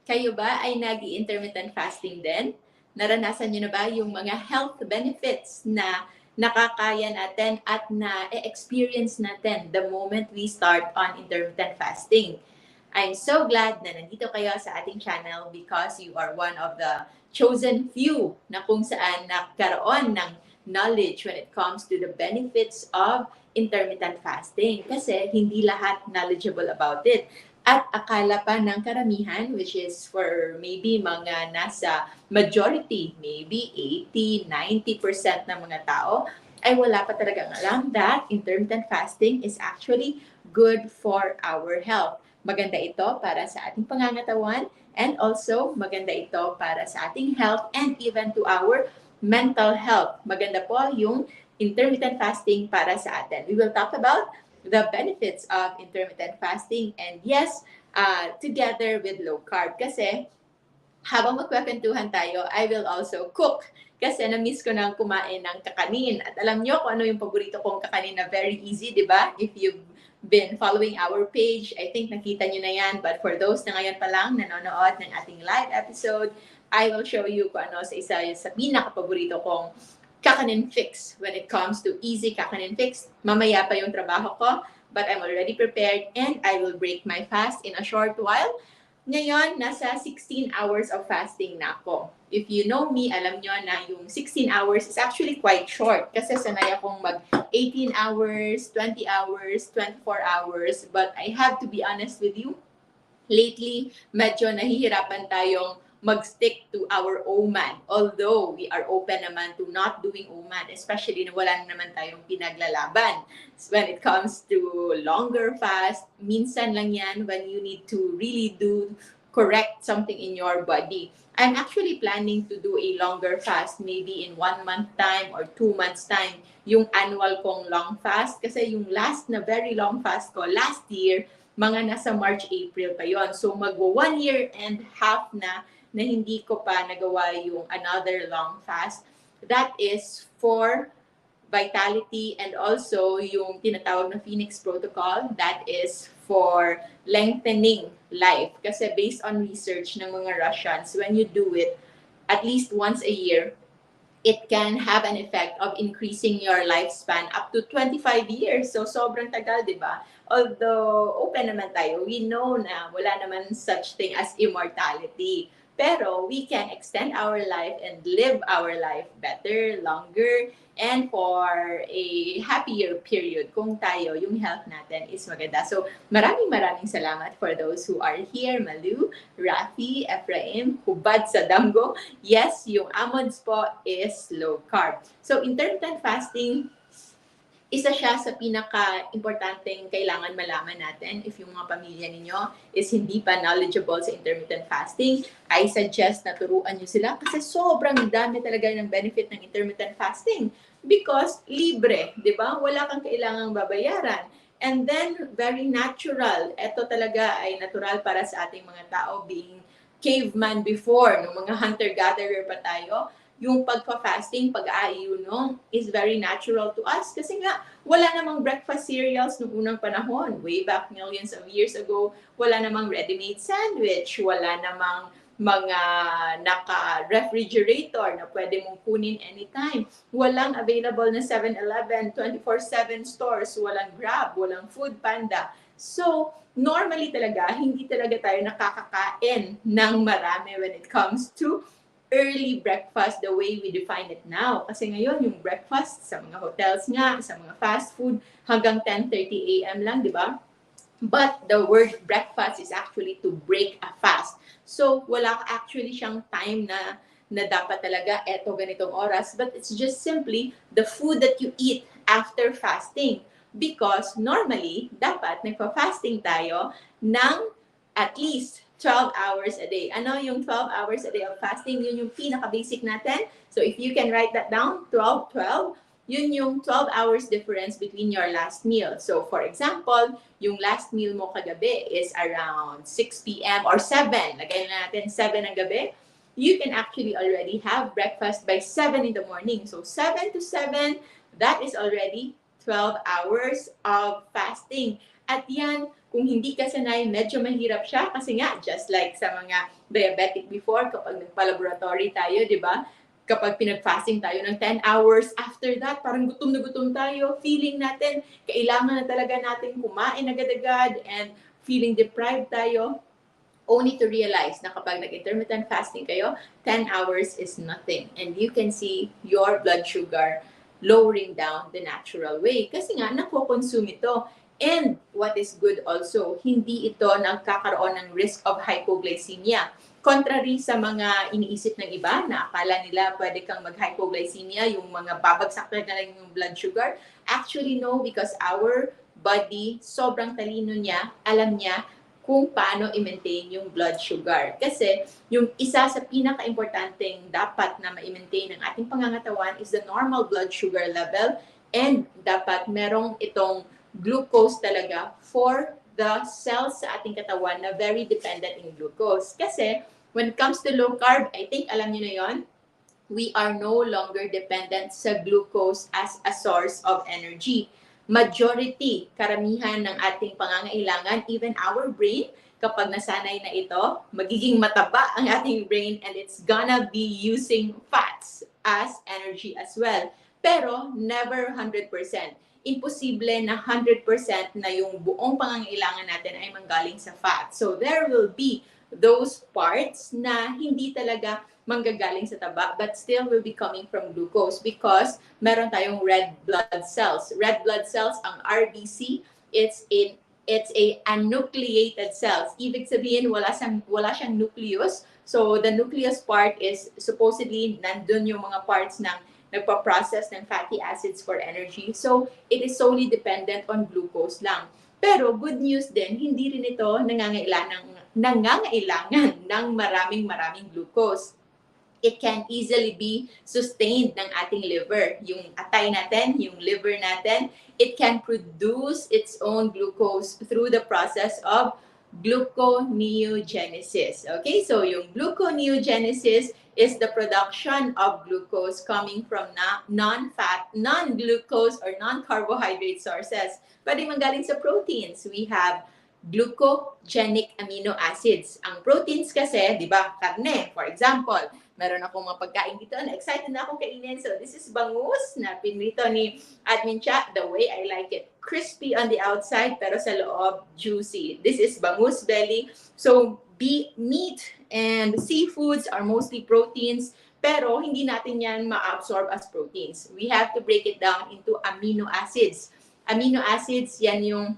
Kayo ba ay nag-intermittent fasting din? Naranasan nyo na ba yung mga health benefits na nakakaya natin at na-experience natin the moment we start on intermittent fasting? I'm so glad na nandito kayo sa ating channel because you are one of the chosen few na kung saan nagkaroon ng knowledge when it comes to the benefits of intermittent fasting kasi hindi lahat knowledgeable about it. At akala pa ng karamihan, which is for maybe mga nasa majority, maybe 80-90% ng mga tao, ay wala pa talagang alam that intermittent fasting is actually good for our health. Maganda ito para sa ating pangangatawan and also maganda ito para sa ating health and even to our mental health. Maganda po yung intermittent fasting para sa atin. We will talk about the benefits of intermittent fasting and yes, together with low carb. Kasi habang magkwentuhan tayo, I will also cook. Kasi na-miss ko nang kumain ng kakanin. At alam nyo kung ano yung paborito kong kakanin na very easy, di ba? If you've been following our page, I think nakita nyo na yan. But for those na ngayon pa lang nanonood ng ating live episode, I will show you kung ano isa sa pinaka-paborito kong kakanin fix when it comes to easy kakanin fix. Mamaya pa yung trabaho ko, but I'm already prepared and I will break my fast in a short while. Ngayon, nasa 16 hours of fasting na ako. If you know me, alam nyo na yung 16 hours is actually quite short kasi sanay akong mag 18 hours, 20 hours, 24 hours. But I have to be honest with you, lately, medyo nahihirapan tayong mag-stick to our OMAD. Although we are open naman to not doing OMAD, especially na wala naman tayong pinaglalaban. So when it comes to longer fast, minsan lang yan when you need to really do correct something in your body. I'm actually planning to do a longer fast, maybe in 1 month time or 2 months time, yung annual kong long fast. Kasi yung last na very long fast ko last year, mga nasa March, April pa yon. So magwa 1 year and half na hindi ko pa nagawa yung another long fast. That is for vitality and also yung tinatawag na Phoenix Protocol. That is for lengthening life. Kasi based on research ng mga Russians, when you do it at least once a year, it can have an effect of increasing your lifespan up to 25 years. So, sobrang tagal, di ba? Although, open naman tayo, we know na wala naman such thing as immortality. Pero, we can extend our life and live our life better, longer, and for a happier period kung tayo, yung health natin is maganda. So, maraming salamat for those who are here. Malu, Rafi, Ephraim, Hubad sa Damgo. Yes, yung almonds po is low carb. So, intermittent fasting, isa siya sa pinaka-importanteng kailangan malaman natin. If yung mga pamilya ninyo is hindi pa knowledgeable sa intermittent fasting, I suggest na turuan nyo sila kasi sobrang dami talaga ng benefit ng intermittent fasting because libre, di ba? Wala kang kailangang babayaran. And then, very natural. Ito talaga ay natural para sa ating mga tao being caveman before, nung mga hunter-gatherer pa tayo. Yung pagpa-fasting, pag-aayuno is very natural to us kasi nga wala namang breakfast cereals noong unang panahon, way back millions of years ago. Wala namang ready-made sandwich, wala namang mga naka-refrigerator na pwede mong kunin anytime. Walang available na 7-Eleven, 24/7 stores, walang Grab, walang Food Panda. So, normally talaga, hindi talaga tayo nakakakain ng marami when it comes to early breakfast the way we define it now. Kasi ngayon, yung breakfast sa mga hotels nga, sa mga fast food, hanggang 10:30 a.m. lang, di ba? But the word breakfast is actually to break a fast. So, wala actually siyang time na dapat talaga eto ganitong oras. But it's just simply the food that you eat after fasting. Because normally, dapat nagpa-fasting tayo ng at least 12 hours a day. Ano yung 12 hours a day of fasting? Yun yung pinaka-basic natin. So if you can write that down, 12, yun yung 12 hours difference between your last meal. So for example, yung last meal mo kagabi is around 6 p.m. or 7. Lagay na natin 7 ng gabi. You can actually already have breakfast by 7 in the morning. So 7 to 7, that is already 12 hours of fasting. At yan, Kung hindi ka sanay, medyo mahirap siya kasi nga, just like sa mga diabetic before, kapag nagpa-laboratory tayo, di ba? Kapag pinag-fasting tayo ng 10 hours, after that, parang gutom na gutom tayo, feeling natin, kailangan na talaga natin kumain agad-agad, and feeling deprived tayo, only to realize na kapag nag-intermittent fasting kayo, 10 hours is nothing. And you can see your blood sugar lowering down the natural way. Kasi nga, nako-consume ito. And what is good also, hindi ito nagkakaroon ng risk of hypoglycemia. Contrary sa mga iniisip ng iba na akala nila pwede kang mag-hypoglycemia, yung mga babagsak na lang yung blood sugar. Actually, no, because our body, sobrang talino niya, alam niya kung paano i-maintain yung blood sugar. Kasi yung isa sa pinaka-importanteng dapat na ma-maintain ng ating pangangatawan is the normal blood sugar level, and dapat merong itong glucose talaga for the cells sa ating katawan na very dependent in glucose. Kasi when it comes to low carb, I think alam niyo na yon, we are no longer dependent sa glucose as a source of energy. Majority, karamihan ng ating pangangailangan, even our brain, kapag nasanay na ito, magiging mataba ang ating brain, and it's gonna be using fats as energy as well. Pero never 100%. Imposible na 100% na yung buong pangangailangan natin ay manggaling sa fat. So there will be those parts na hindi talaga manggagaling sa taba, but still will be coming from glucose because meron tayong red blood cells. Red blood cells, ang RBC, it's a nucleated cells. Ibig sabihin, wala siyang nucleus. So the nucleus part is supposedly nandun yung mga parts ng nagpa-process ng fatty acids for energy. So it is solely dependent on glucose lang. Pero good news din, hindi rin ito nangangailangan ng maraming glucose. It can easily be sustained ng ating liver. Yung atay natin, yung liver natin, it can produce its own glucose through the process of gluconeogenesis. Okay, so yung gluconeogenesis is the production of glucose coming from non-glucose or non-carbohydrate sources. Pwede manggaling sa proteins. We have glucogenic amino acids. Ang proteins kasi, di ba, karne, for example, meron akong mga pagkain dito na excited na akong kainin. So this is bangus na pinrito ni Admin Cha, the way I like it. Crispy on the outside pero sa loob juicy. This is bangus belly. So meat and seafoods are mostly proteins, pero hindi natin yan ma-absorb as proteins. We have to break it down into amino acids. Amino acids, yan yung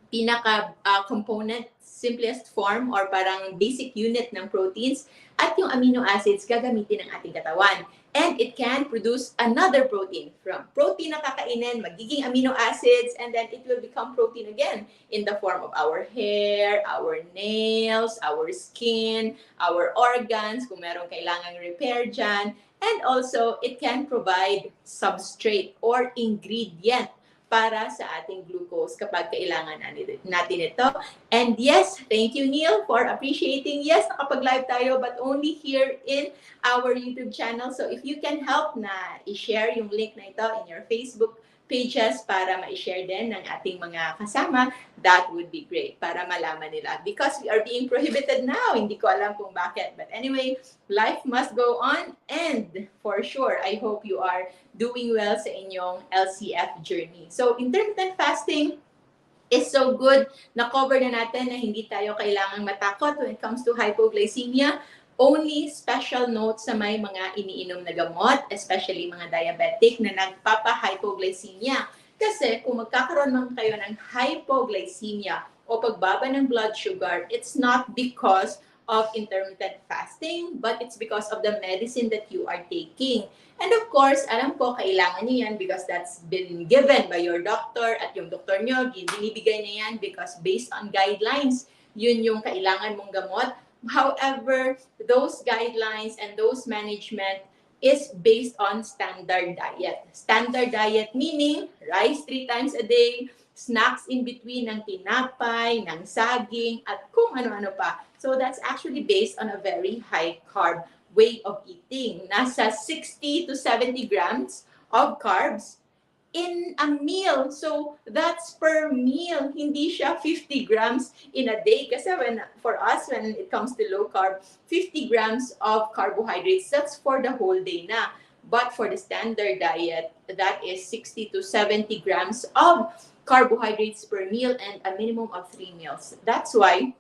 pinaka-component, simplest form or parang basic unit ng proteins, at yung amino acids gagamitin ng ating katawan. And it can produce another protein. From protein na kakainin, magiging amino acids, and then it will become protein again in the form of our hair, our nails, our skin, our organs, kung merong kailangang repair dyan. And also, it can provide substrate or ingredient para sa ating glucose kapag kailangan natin ito. And yes, thank you Neil for appreciating. Yes, nakapag-live tayo but only here in our YouTube channel. So if you can help na i-share yung link na ito in your Facebook pages para ma-share din ng ating mga kasama, that would be great para malaman nila. Because we are being prohibited now. Hindi ko alam kung bakit. But anyway, life must go on, and for sure, I hope you are doing well sa inyong LCF journey. So intermittent fasting is so good. Na-cover na natin na hindi tayo kailangang matakot when it comes to hypoglycemia. Only special note sa may mga iniinom na gamot, especially mga diabetic na nagpapa-hypoglycemia. Kasi kung magkakaroon man kayo ng hypoglycemia o pagbaba ng blood sugar, it's not because of intermittent fasting, but it's because of the medicine that you are taking. And of course, alam ko, kailangan nyo yan because that's been given by your doctor, at yung doktor nyo, binibigay na yan because based on guidelines, yun yung kailangan mong gamot. However, those guidelines and those management is based on standard diet. Standard diet meaning rice 3 times a day, snacks in between ng tinapay, ng saging, at kung ano-ano pa. So that's actually based on a very high carb way of eating. Nasa 60 to 70 grams of carbs in a meal. So that's per meal. Hindi siya 50 grams in a day. Kasi for us, when it comes to low carb, 50 grams of carbohydrates, that's for the whole day na. But for the standard diet, that is 60 to 70 grams of carbohydrates per meal and a minimum of 3 meals. That's why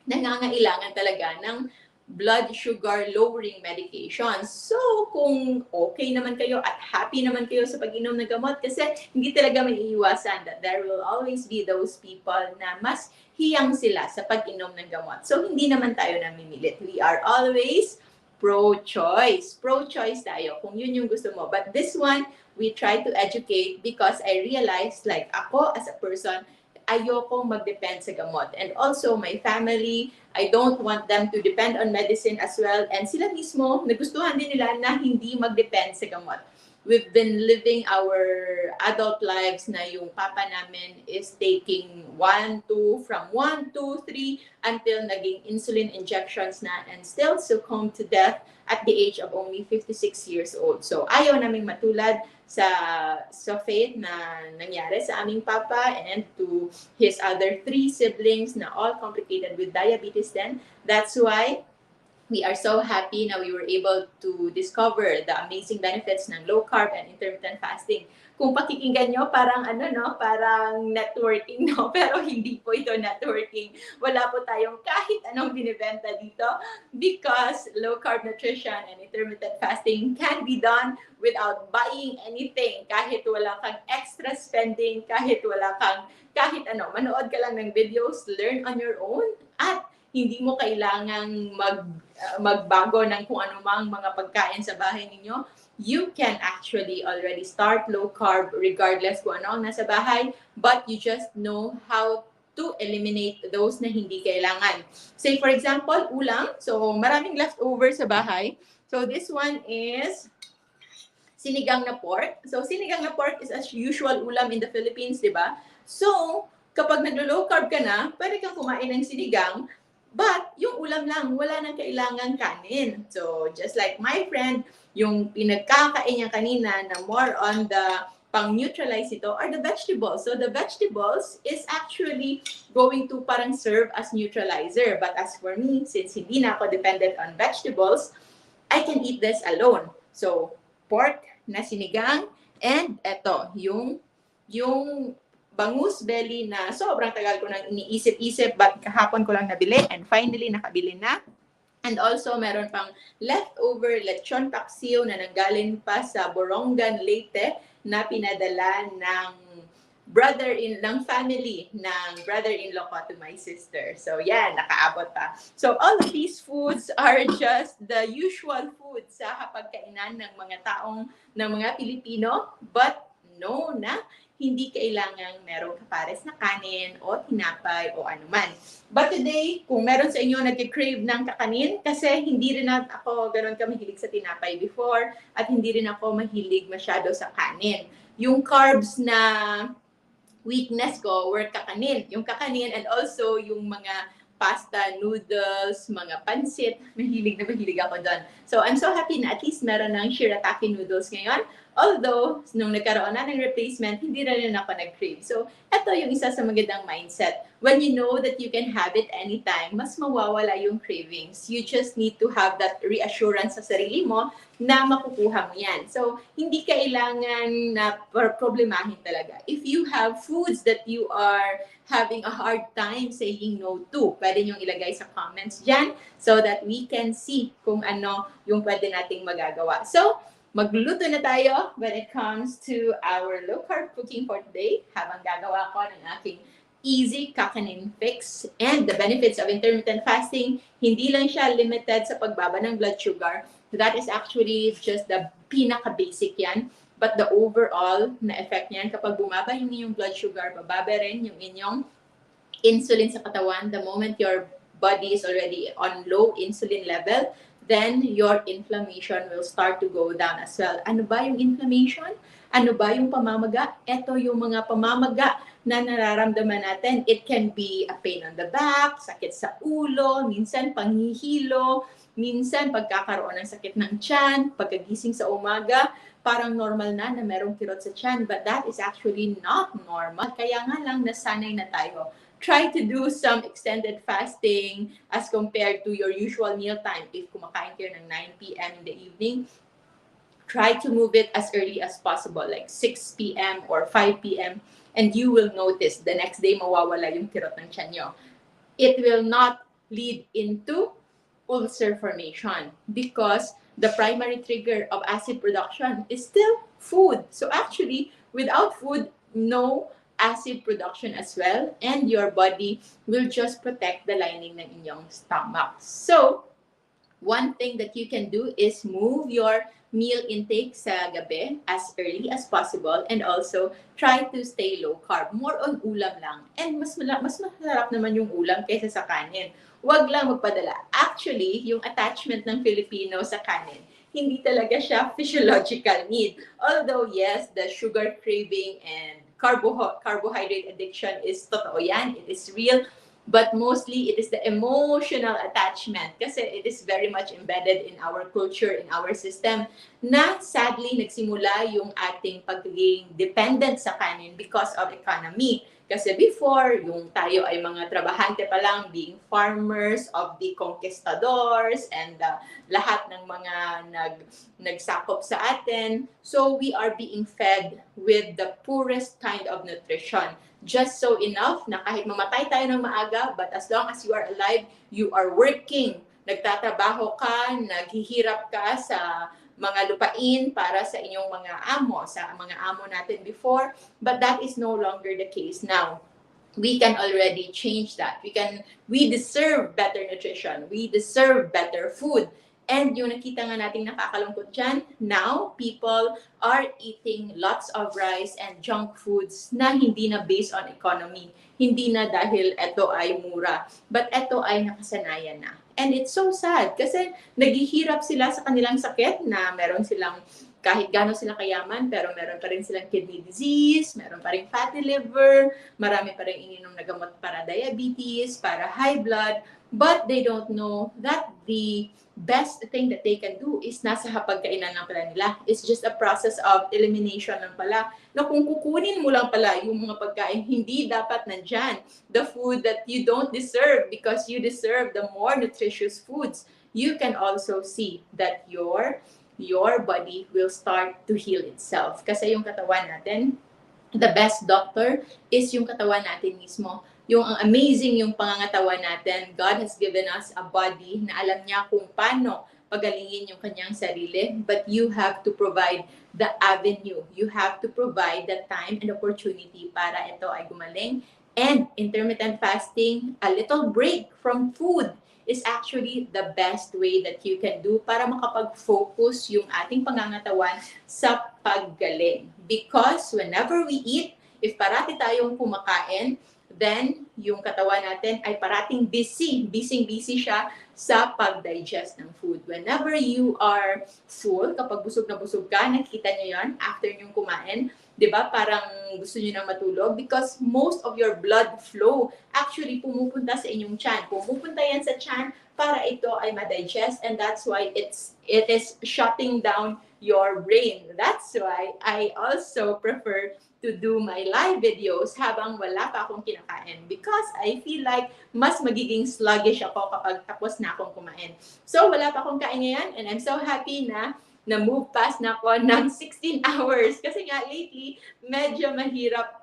nangangailangan talaga ng blood sugar lowering medications. So, kung okay naman kayo at happy naman kayo sa pag-inom ng gamot, kasi hindi talaga may iiwasan that there will always be those people na mas hiyang sila sa pag-inom ng gamot. So, hindi naman tayo namimilit. We are always pro-choice. Pro-choice tayo kung yun yung gusto mo. But this one, we try to educate because I realized, like ako as a person, ayoko mag-depend sa gamot. And also, my family, I don't want them to depend on medicine as well. And sila mismo, nagustuhan din nila na hindi mag-depend sa gamot. We've been living our adult lives na yung papa namin is taking 1, 2, from 1, 2, 3, until naging insulin injections na and still succumbed to death at the age of only 56 years old. So, ayaw naming matulad sa fate na nangyari sa aming papa and to his other 3 siblings na all complicated with diabetes then. That's why we are so happy na we were able to discover the amazing benefits ng low carb and intermittent fasting. Kung pakikinggan nyo, parang parang networking, no? Pero hindi po ito networking. Wala po tayong kahit anong binibenta dito because low carb nutrition and intermittent fasting can be done without buying anything. Kahit wala kang extra spending, kahit manood ka lang ng videos, learn on your own, at hindi mo kailangang magbago ng kung anumang mga pagkain sa bahay ninyo. You can actually already start low carb regardless kung ano ang nasa bahay, but you just know how to eliminate those na hindi kailangan. Say for example, ulam. So maraming leftover sa bahay. So this one is sinigang na pork. So sinigang na pork is as usual ulam in the Philippines, di ba? So kapag naglo-low carb ka na, pwede kang kumain ng sinigang, but yung ulam lang, wala nang kailangan kanin. So, just like my friend, yung pinagkakain niya kanina na more on the pang-neutralize ito are the vegetables. So, the vegetables is actually going to parang serve as neutralizer. But as for me, since hindi na ako dependent on vegetables, I can eat this alone. So, pork na sinigang, and eto, yung bangus belly na sobrang tagal ko nang iniisip-isip but kahapon ko lang nabili and finally nakabili na. And also meron pang leftover lechon paksiw na nanggaling pa sa Borongan, Leyte na pinadala ng family ng brother-in-law ko to my sister. So yan, nakaabot pa. So all of these foods are just the usual foods sa hapagkainan ng mga Pilipino, but no na hindi kailangang merong kapares na kanin o tinapay o anuman. But today, kung meron sa inyo nag-crave ng kakanin, kasi hindi rin ako ganun ka mahilig sa tinapay before at hindi rin ako mahilig masyado sa kanin. Yung carbs na weakness ko were kakanin. Yung kakanin and also yung mga pasta, noodles, mga pansit, mahilig ako doon. So, I'm so happy na at least meron ng shirataki noodles ngayon. Although, nung nagkaroon na ng replacement, hindi na rin ako nag-crave. So, ito yung isa sa magandang mindset. When you know that you can have it anytime, mas mawawala yung cravings. You just need to have that reassurance sa sarili mo na makukuha mo yan. So, hindi kailangan na problemahin talaga. If you have foods that you are having a hard time saying no to, pwede nyo ilagay sa comments dyan so that we can see kung ano yung pwede nating magagawa. So, magluluto na tayo when it comes to our low-carb cooking for today habang gagawa ko ng aking easy kakanin fix. And the benefits of intermittent fasting, hindi lang siya limited sa pagbaba ng blood sugar. That is actually just the pinaka-basic yan. But the overall na effect niyan, kapag bumaba yung inyong blood sugar, bababa rin yung inyong insulin sa katawan. The moment your body is already on low insulin level, then your inflammation will start to go down as well. Ano ba yung inflammation? Ano ba yung pamamaga? Ito yung mga pamamaga na nararamdaman natin. It can be a pain on the back, sakit sa ulo, minsan panghihilo, minsan pagkakaroon ng sakit ng tiyan, pagkagising sa umaga, parang normal na merong kirot sa tiyan, but that is actually not normal. Kaya nga lang nasanay na tayo. Try to do some extended fasting as compared to your usual meal time. If kumakain kayo ng 9 p.m. in the evening, try to move it as early as possible, like 6 p.m. or 5 p.m. And you will notice the next day mawawala yung kirot ng tiyan nyo. It will not lead into ulcer formation because the primary trigger of acid production is still food. So actually, without food, no acid production as well, and your body will just protect the lining ng inyong stomach. So, one thing that you can do is move your meal intake sa gabi as early as possible, and also try to stay low carb. More on ulam lang. And mas masarap naman yung ulam kaysa sa kanin. Huwag lang magpadala. Actually, yung attachment ng Filipino sa kanin, hindi talaga siya physiological need. Although, yes, the sugar craving and carbohydrate addiction is totoo yan. It is real. But mostly, it is the emotional attachment kasi it is very much embedded in our culture, in our system, na sadly nagsimula yung ating pagiging dependent sa kanin because of economy. Kasi before, yung tayo ay mga trabahante pa lang, being farmers of the conquistadors and lahat ng mga nagsakop sa atin. So we are being fed with the poorest kind of nutrition. Just so enough na kahit mamatay tayo ng maaga, but as long as you are alive, you are working. Nagtatrabaho ka, naghihirap ka sa mga lupain para sa inyong mga amo, sa mga amo natin before, but that is no longer the case now. We can already change that. We deserve better nutrition. We deserve better food. And yung nakita nga natin nakakalungkot dyan, now people are eating lots of rice and junk foods na hindi na based on economy. Hindi na dahil eto ay mura, but eto ay nakasanayan na. And it's so sad kasi naghihirap sila sa kanilang sakit na meron silang kahit gaano sila kayaman, pero meron pa rin silang kidney disease, meron pa rin fatty liver, marami pa rin ininom na gamot para diabetes, para high blood, but they don't know that the best thing that they can do is nasa hapagkainan lang pala nila. It's just a process of elimination lang pala. Na kung kukunin mo lang pala yung mga pagkain, hindi dapat nandyan. The food that you don't deserve because you deserve the more nutritious foods. You can also see that your body will start to heal itself. Kasi yung katawan natin, the best doctor is yung katawan natin mismo. Yung ang amazing yung pangangatawan natin, God has given us a body na alam niya kung paano pagalingin yung kanyang sarili, but you have to provide the avenue. You have to provide the time and opportunity para ito ay gumaling. And intermittent fasting, a little break from food is actually the best way that you can do para makapag-focus yung ating pangangatawan sa paggaling. Because whenever we eat, if parati tayong kumakain, then yung katawan natin ay parating busy siya sa pag-digest ng food. Whenever you are full, kapag busog na busog ka, nakikita nyo yan after nyo kumain, di ba? Parang gusto nyo nang matulog because most of your blood flow actually pumupunta sa inyong tiyan. Pumupunta yan sa tiyan para ito ay ma-digest, and that's why it is shutting down your brain. That's why I also prefer to do my live videos habang wala pa akong kinakain because I feel like mas magiging sluggish ako kapag tapos na akong kumain. So wala pa akong kain ngayon, and I'm so happy na na-move past na ako ng 16 hours. Kasi nga lately, medyo mahirap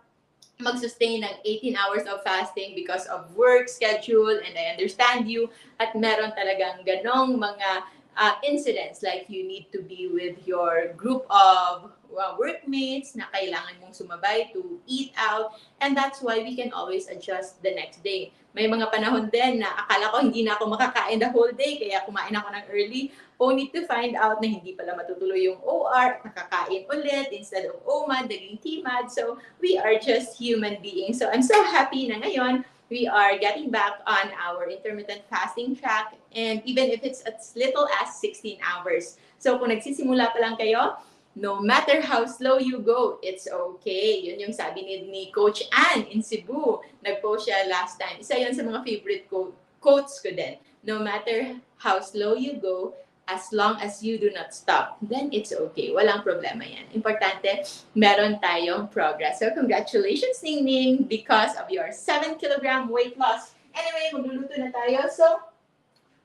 mag-sustain ng 18 hours of fasting because of work schedule, and I understand you. At meron talagang ganong mga incidents, like you need to be with your group of workmates na kailangan mong sumabay to eat out, and that's why we can always adjust the next day. May mga panahon din na akala ko hindi na ako makakain the whole day, kaya kumain ako ng early, only to find out na hindi pala matutuloy yung OR, nakakain ulit instead of OMAD, naging TMAD. So we are just human beings. So I'm so happy na ngayon we are getting back on our intermittent fasting track, and even if it's as little as 16 hours. So kung nagsisimula pa lang kayo, No matter how slow you go, it's okay. Yun yung sabi ni Coach Ann in Cebu. Nag-post siya last time. Isa yun sa mga favorite quotes ko din. No matter how slow you go, as long as you do not stop, then it's okay. Walang problema yan. Importante, meron tayong progress. So congratulations, Ning Ning, because of your 7 kilogram weight loss. Anyway, magluluto na tayo. So,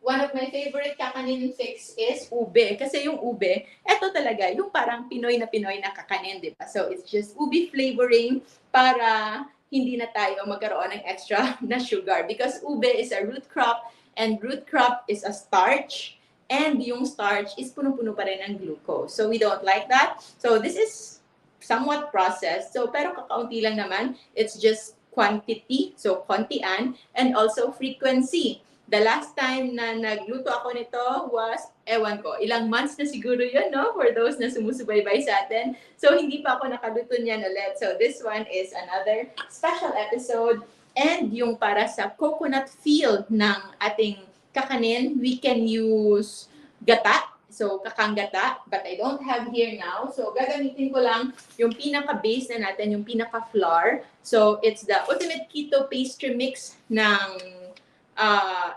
one of my favorite kakanin fix is ube. Kasi yung ube, eto talaga, yung parang Pinoy na kakanin, di ba? So, it's just ube flavoring para hindi na tayo magkaroon ng extra na sugar. Because ube is a root crop, and root crop is a starch, and yung starch is punong-puno pa rin ng glucose. So, we don't like that. So, this is somewhat processed. So, pero kakaunti lang naman. It's just quantity, so kontian, and also frequency. The last time na nagluto ako nito was, ewan ko, ilang months na siguro yun, no? For those na sumusubaybay sa atin. So, hindi pa ako nakaluto niyan ulit. So, this one is another special episode. And yung para sa coconut feel ng ating kakanin, we can use gata. So, kakanggata, but I don't have here now. So, gagamitin ko lang yung pinaka-base na natin, yung pinaka-flour. So, it's the Ultimate Keto Pastry Mix ng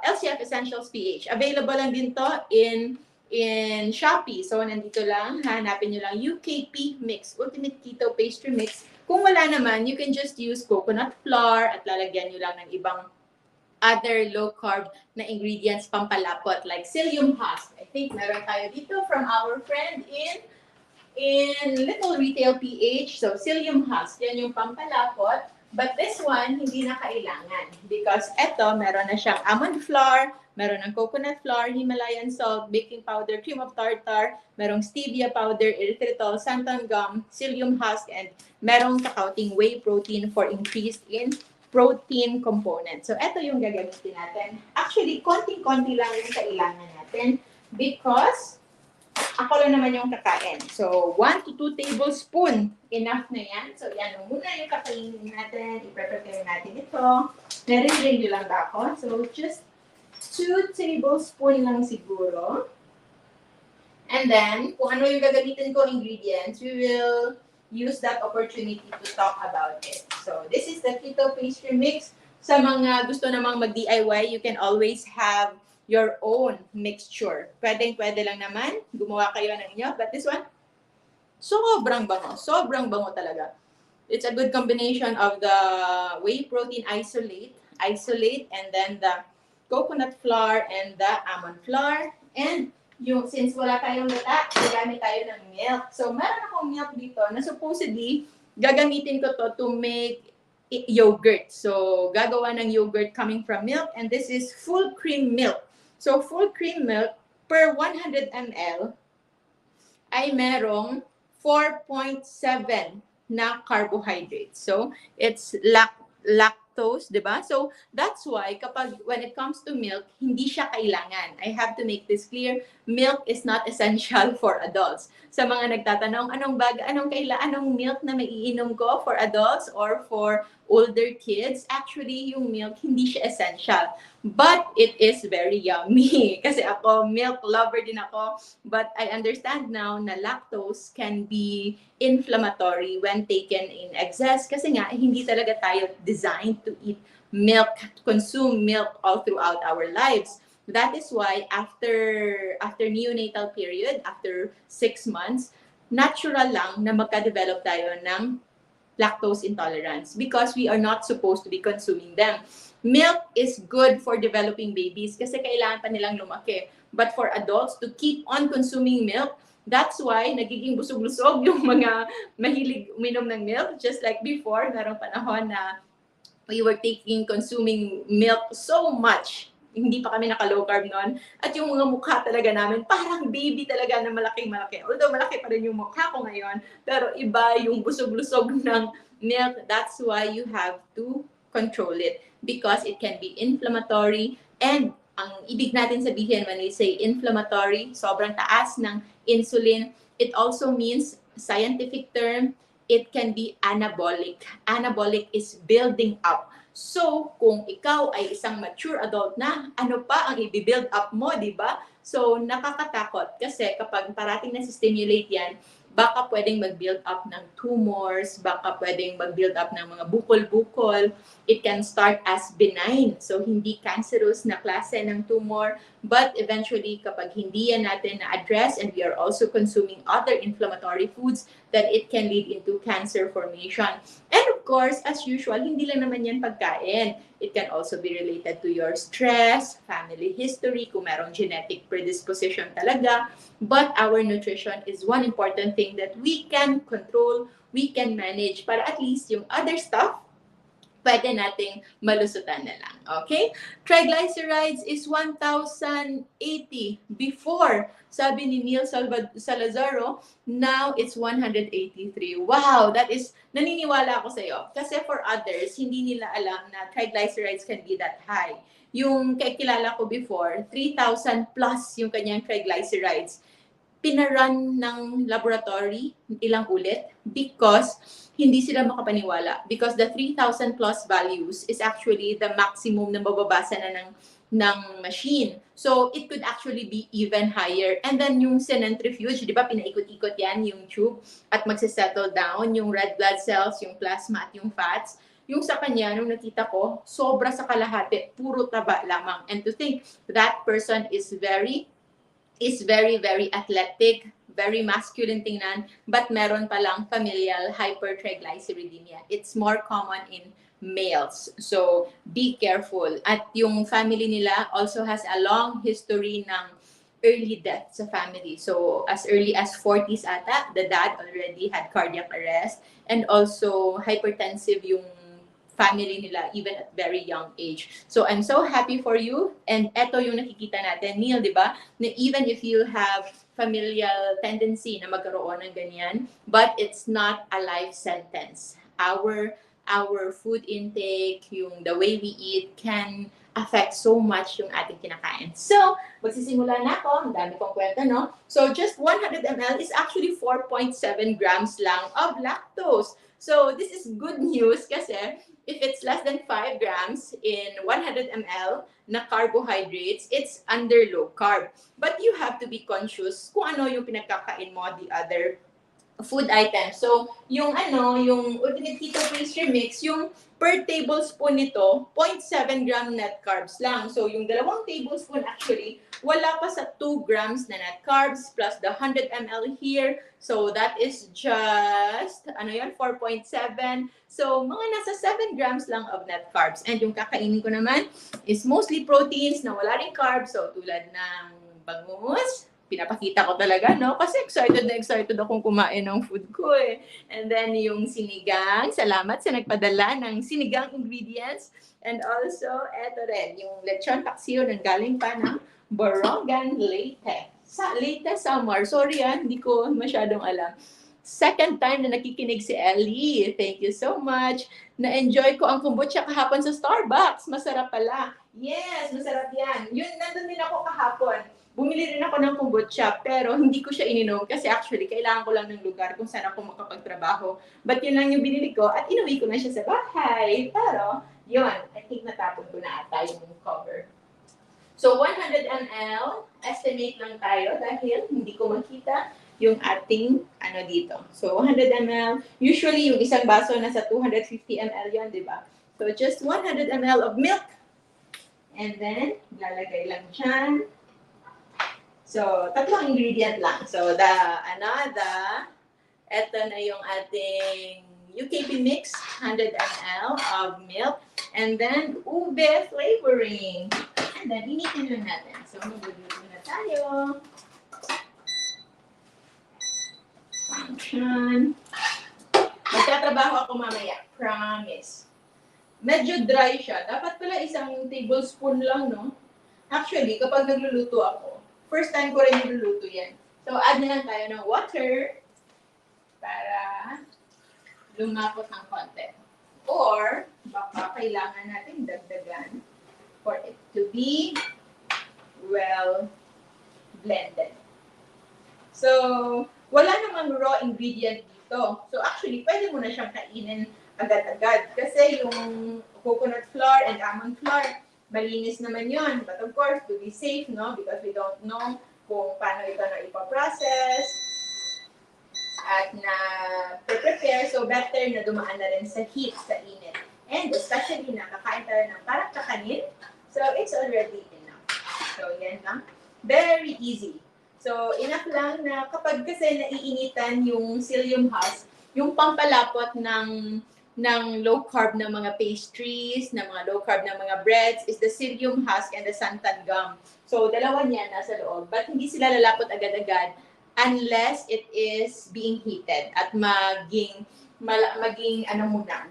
LCF Essentials PH. Available lang din to in Shopee. So, nandito lang, hanapin nyo lang UKP Mix, Ultimate Keto Pastry Mix. Kung wala naman, you can just use coconut flour at lalagyan nyo lang ng ibang other low-carb na ingredients pampalapot like psyllium husk. I think meron tayo dito from our friend in Little Retail PH. So, psyllium husk, yan yung pampalapot. But this one, hindi na kailangan because eto, meron na siyang almond flour, meron ng coconut flour, Himalayan salt, baking powder, cream of tartar, merong stevia powder, erythritol, santan gum, psyllium husk, and merong kakaunting whey protein for increase in protein component. So, ito yung gagamitin natin. Actually, konting-konti lang yung kailangan natin because ako lang naman yung kakain. So, 1 to 2 tablespoon, enough na yan. So, yan muna yung kakainin natin. I-prepare natin ito. Nare-drain nyo lang ba ako? So, just 2 tablespoon lang siguro. And then, kung ano yung gagamitin ko ingredients, we will use that opportunity to talk about it. So, this is the keto pastry mix. Sa mga gusto namang mag-DIY, you can always have your own mixture. Pwede lang naman. Gumawa kayo ng inyo. But this one, sobrang bango. Sobrang bango talaga. It's a good combination of the whey protein isolate, and then the coconut flour and the almond flour. And yung since wala tayong gata, gagamit tayo ng milk. So, meron akong milk dito na supposedly gagamitin ko to make yogurt. So, gagawa ng yogurt coming from milk, and this is full cream milk. So, full cream milk per 100 ml ay merong 4.7 na carbohydrates. So, it's lactose, di ba? So, that's why when it comes to milk, hindi siya kailangan. I have to make this clear. Milk is not essential for adults. Sa mga nagtatanong, anong milk na maiinom ko for adults or for older kids? Actually, yung milk, hindi siya essential. But it is very yummy. Kasi ako, milk lover din ako. But I understand now na lactose can be inflammatory when taken in excess. Kasi nga, hindi talaga tayo designed to eat milk, consume milk all throughout our lives. That is why after neonatal period, after 6 months, natural lang na magka-develop tayo ng lactose intolerance because we are not supposed to be consuming them. Milk is good for developing babies kasi kailangan pa nilang lumaki. But for adults to keep on consuming milk, that's why nagiging busog-lusog yung mga mahilig uminom ng milk. Just like before, merong panahon na we were consuming milk so much. Hindi pa kami naka-low carb noon. At yung mga mukha talaga namin, parang baby talaga na malaking-malaki. Although malaki pa rin yung mukha ko ngayon, pero iba yung busog-lusog ng milk. That's why you have to control it because it can be inflammatory. And ang ibig natin sabihin when we say inflammatory, sobrang taas ng insulin. It also means, scientific term, it can be anabolic. Anabolic is building up. So, kung ikaw ay isang mature adult na, ano pa ang i-build up mo, di ba? So, nakakatakot kasi kapag parating na stimulate yan, baka pwedeng mag-build up ng tumors, baka pwedeng mag-build up ng mga bukol-bukol. It can start as benign, so hindi cancerous na klase ng tumor, but eventually kapag hindi yan natin na-address and we are also consuming other inflammatory foods, then it can lead into cancer formation. And of course, as usual, hindi lang naman yan pagkain. It can also be related to your stress, family history, kung merong genetic predisposition talaga. But our nutrition is one important thing that we can control, we can manage, para at least yung other stuff, pwede nating malusutan na lang. Okay? Triglycerides is 1,080 before. Sabi ni Neil Salazaro, now it's 183. Wow, that is, naniniwala ako sa iyo. Kasi for others, hindi nila alam na triglycerides can be that high. Yung kilala ko before, 3,000 plus yung kanyang triglycerides. Pinaran ng laboratory ilang ulit because hindi sila makapaniwala, because the 3,000 plus values is actually the maximum na mababasa na ng machine. So it could actually be even higher. And then yung centrifuge, di ba, pinaikot-ikot yan yung tube at magsisettle down yung red blood cells, yung plasma at yung fats. Yung sa kanya, nung nakita ko, sobra sa kalahati, puro taba lamang. And to think that person is very, very athletic, very masculine tingnan, but meron palang familial hypertriglyceridemia. It's more common in males. So, be careful. At yung family nila also has a long history ng early death sa family. So, as early as 40s ata, the dad already had cardiac arrest, and also hypertensive yung family nila even at very young age. So I'm so happy for you. And eto yung nakikita natin, Neil, di ba? Na even if you have familial tendency na magkaroon ng ganyan, but it's not a life sentence. Our food intake, yung the way we eat can affect so much yung ating kinakain. So, magsisimula na ako. Ang dami kong kwento, no? So, just 100 ml is actually 4.7 grams lang of lactose. So, this is good news kasi if it's less than 5 grams in 100 ml na carbohydrates, it's under low carb. But you have to be conscious kung ano yung pinagkakain mo, the other food items. So, yung ultimate keto pastry mix, yung per tablespoon nito, 0.7 gram net carbs lang. So, yung 2 tablespoon actually, wala pa sa 2 grams na net carbs plus the 100 ml here. So, that is just, 4.7. So, mga nasa 7 grams lang of net carbs. And yung kakainin ko naman is mostly proteins na wala rin carbs. So, tulad ng bangus, pinapakita ko talaga, no? Kasi excited akong kumain ng food ko eh. And then yung sinigang, salamat sa nagpadala ng sinigang ingredients. And also, eto rin, yung lechon paksiw na galing pa ng Borongan, Leyte. Leyte, Samar. Sorry hindi ko masyadong alam. Second time na nakikinig si Ellie. Thank you so much. Na-enjoy ko ang kombucha kahapon sa Starbucks. Masarap pala. Yes, masarap yan. Yun, nandun din ako kahapon. Bumili rin ako ng kombucha, pero hindi ko siya ininom kasi actually, kailangan ko lang ng lugar kung saan ako makapagtrabaho. But yun lang yung binili ko at inuwi ko na siya sa bahay. Pero, yun, I think natapon ko na ata yung cover. So, 100 ml, estimate lang tayo dahil hindi ko makita yung ating dito. So, 100 ml, usually yung isang baso nasa 250 ml yun, di ba? So, just 100 ml of milk. And then, lalagay lang dyan. So, 3 ingredient lang. So, eto na yung ating UKP mix, 100 ml of milk. And then, ube flavoring. And then, initin lang natin. So, magluluto na tayo. Function. Magtatrabaho ako mamaya. Promise. Medyo dry siya. Dapat pala 1 tablespoon lang, no? Actually, kapag nagluluto ako, first time ko rin niluluto yan. So, add na lang tayo ng water para lumapot ng konti. Or, baka kailangan natin dagdagan for it to be well blended. So, wala namang raw ingredient dito. So, actually, pwede mo na siyang kainin agad-agad. Kasi yung coconut flour and almond flour, malinis naman yon. But of course, to be safe, no? Because we don't know kung paano ito na ipaprocess. at na-prepare. So, better na dumaan na rin sa heat, sa init. And especially na kakain tayo ng parang kakanin. So, it's already enough. So, yan lang. Very easy. So, enough lang na kapag kasi naiinitan yung psyllium husk, yung pampalapot ng low carb na mga pastries, na mga low carb na mga breads is the psyllium husk and the santan gum. So, dalawa niyan nasa loob. But hindi sila lalapot agad-agad unless it is being heated at maging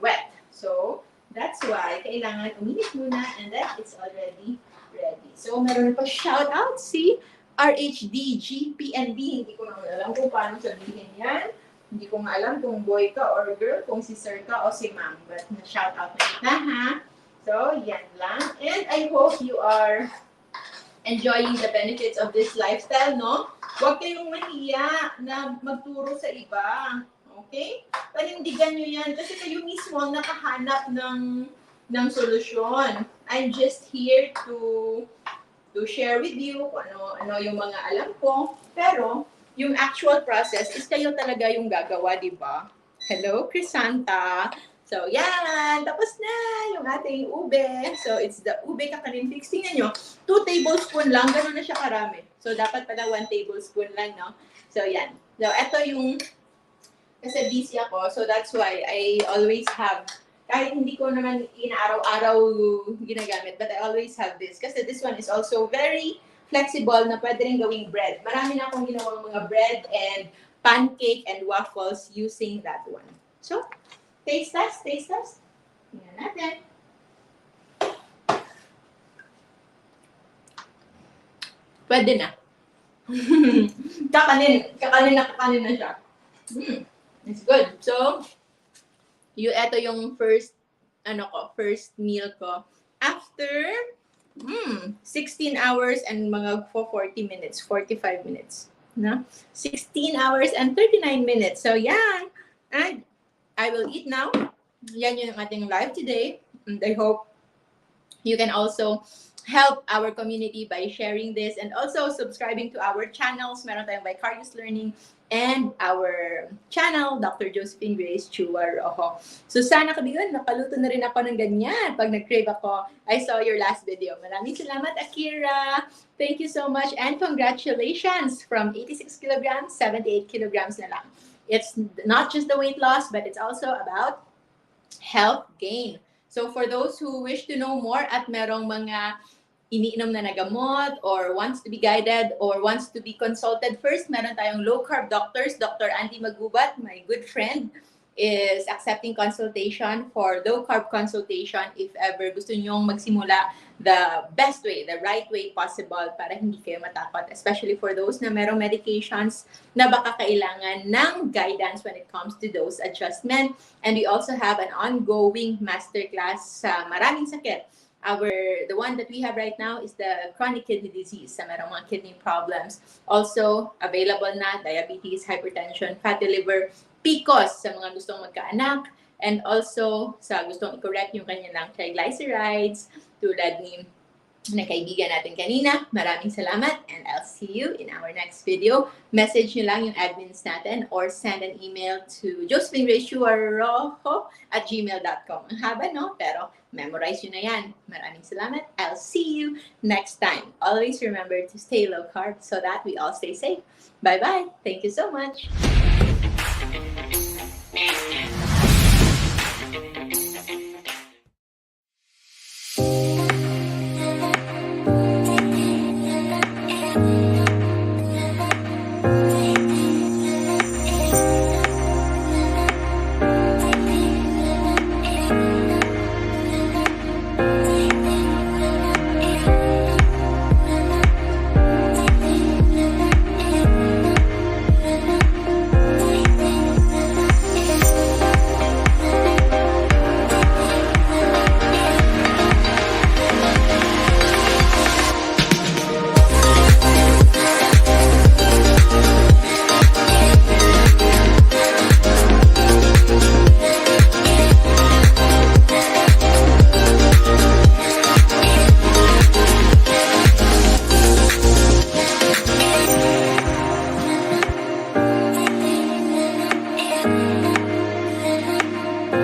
wet. So, that's why kailangan uminit muna and then it's already ready. So, meron pa shout out si RHD, GPND. Hindi ko na alam kung paano sabihin yan. Hindi ko nga alam kung boy ka or girl, kung si sir ka o si ma'am. But na-shout out na kita, ha? So, yan lang. And I hope you are enjoying the benefits of this lifestyle, no? Huwag kayong mahiya na magturo sa iba. Okay? Panindigan nyo yan kasi kayo mismo ang nakahanap ng solusyon. I'm just here to share with you kung ano yung mga alam ko. Pero, yung actual process is kayo talaga yung gagawa, di ba? Hello, Crisanta. So, yan. Tapos na yung ating ube. So, it's the ube kakanin fix. Tingnan nyo, 2 tablespoon lang. Ganun na siya karami. So, dapat pala 1 tablespoon lang, no? So, yan. So, ito yung, kasi busy ako. So, that's why I always have, kahit hindi ko naman inaaraw-araw ginagamit, but I always have this. Kasi this one is also very flexible na pwede rin gawing bread. Marami na akong ginawang mga bread and pancake and waffles using that one. So, taste test. Tingnan natin. Pwede na. kakanin na siya. It's good. So, ito yung first meal ko. After 16 hours and mga 45 minutes. No? 16 hours and 39 minutes. So, yan. And I will eat now. Yan yung ating live today. And I hope you can also help our community by sharing this and also subscribing to our channels. Meron tayong Vicarious Learning and our channel, Dr. Josephine Grace Chua Rojo. So sana kabiyon, nakaluto na rin ako ng ganyan. Pag nag-crave ako, I saw your last video. Maraming salamat, Akira. Thank you so much and congratulations from 86 kilograms, 78 kilograms na lang. It's not just the weight loss, but it's also about health gain. So for those who wish to know more at merong mga iniinom na nagamot or wants to be guided or wants to be consulted first, meron tayong low carb doctors. Dr. Andy Magubat, my good friend, is accepting consultation for low carb consultation if ever gusto nyong magsimula the best way, the right way possible para hindi kayo matakot, especially for those na merong medications na baka kailangan ng guidance when it comes to dose adjustment. And we also have an ongoing masterclass sa maraming sakit. The one that we have right now is the chronic kidney disease, sa merong mga kidney problems. Also, available na diabetes, hypertension, fatty liver, PCOS sa mga gustong magkaanak, and also sa gustong i-correct yung kanilang triglycerides, tulad ni na kaibigan natin kanina. Maraming salamat and I'll see you in our next video. Message nyo lang yung admins natin or send an email to josephinereshuarojo@gmail.com. Ang haba, no? Pero memorize nyo na yan. Maraming salamat. I'll see you next time. Always remember to stay low carb so that we all stay safe. Bye-bye. Thank you so much. Thank you.